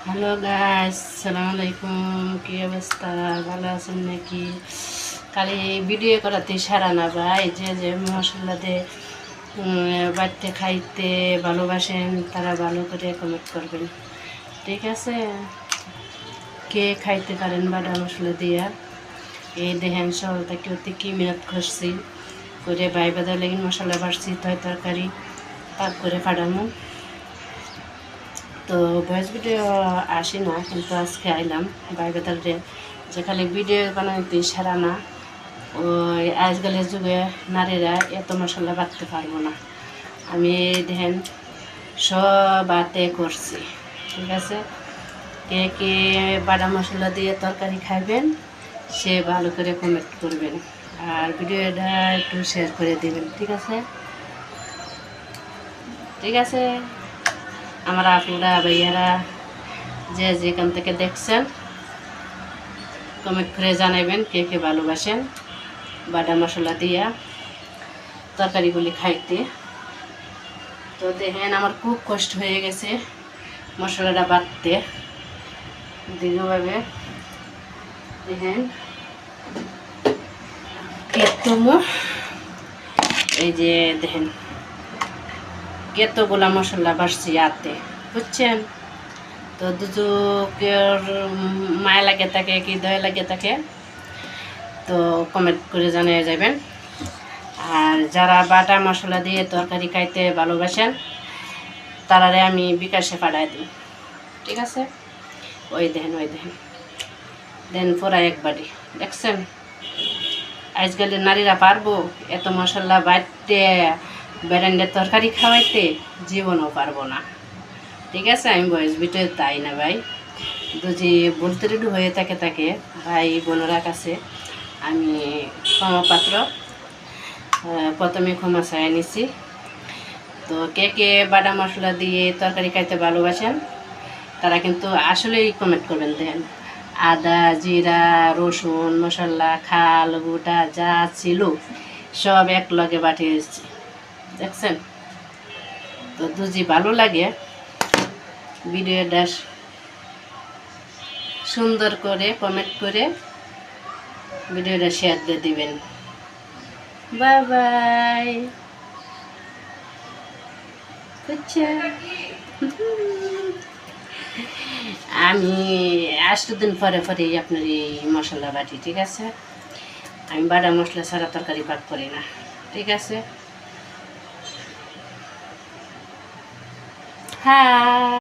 Hello guys, আসসালামু আলাইকুম। কি অবস্থা? ভালো আছেন নাকি? খালি ভিডিও করাতে সারা না ভাই, যে যে মশলা দিয়ে বাড়িতে খাইতে ভালোবাসেন তারা ভালো করে কমেন্ট করবেন, ঠিক আছে? কে খাইতে পারেন বাটা মশলা দিয়া? এই দেখেন সকালটা কেউতে কি মেয়াদ করছি করে বাই বাজার লেগে মশলা বাড়ছি তরকারি পাক করে ফাটামো। তো ভয়েস ভিডিও আসি না, কিন্তু আজকে আইলাম বাইরে যে খালি ভিডিও বানাইতে সারা না। ওই আজকালের যুগে নারীরা এত মশলা বাটতে পারবো না। আমি দেখেন সব বাতে করছি, ঠিক আছে? কে কে বাটা মশলা দিয়ে তরকারি খাইবেন সে ভালো করে কমেন্ট করবেন, আর ভিডিওটা একটু শেয়ার করে দেবেন, ঠিক আছে? ঠিক আছে আমার আপুরা ভাইয়ারা যে যেখান থেকে দেখছেন কমেন্ট করে জানাবেন কে কে ভালোবাসেন বাটা মশলা দিয়া তরকারিগুলি খাইতে। তো দেখেন আমার খুব কষ্ট হয়ে গেছে মশলাটা বাটতে দীর্ঘভাবে। দেখেন কেতমো, এই যে দেখেন কেতগুলা মশলা বাড়ছি আতে, বুঝছেন? তো দুজকের মায়া লাগে থাকে কি দয়া লাগে থাকে, তো কমেন্ট করে জানিয়ে যাবেন। আর যারা বাটা মশলা দিয়ে তরকারি খাইতে ভালোবাসেন তারারে আমি বিকাশে পাঠাই দিই, ঠিক আছে? ওই দেখেন দেন পুরা এক বাড়ি, দেখছেন? আজকালের নারীরা পারবো এত মশলা বাটতে ব্যারেন্ডের তরকারি খাওয়াইতে? জীবনও পারবো না, ঠিক আছে? আমি বয়স ভিতরে তাই না ভাই, যদি বলতে রেডি হয়ে থাকে তাকে ভাই বোনেরা কাছে আমি ক্ষমাপাত্র, প্রথমে ক্ষমা চাই নিছি। তো কে কে বাটা মশলা দিয়ে তরকারি খাইতে ভালোবাসেন তারা কিন্তু আসলেই কমেন্ট করবেন। দেন আদা জিরা রসুন মশলা খাল গোটা যা ছিল সব এক লগে বাটিয়ে এসেছি, দেখছেন? তো যদি ভালো লাগে ভিডিওটা সুন্দর করে কমেন্ট করে ভিডিওটা শেয়ার দিয়ে দিবেন। Bye bye. আমি 8 দিন পরে আপনার এই মশলা বাটি, ঠিক আছে? আমি বাটা মশলা ছাড়া তরকারি পাক করি না, ঠিক আছে? হ্যাঁ।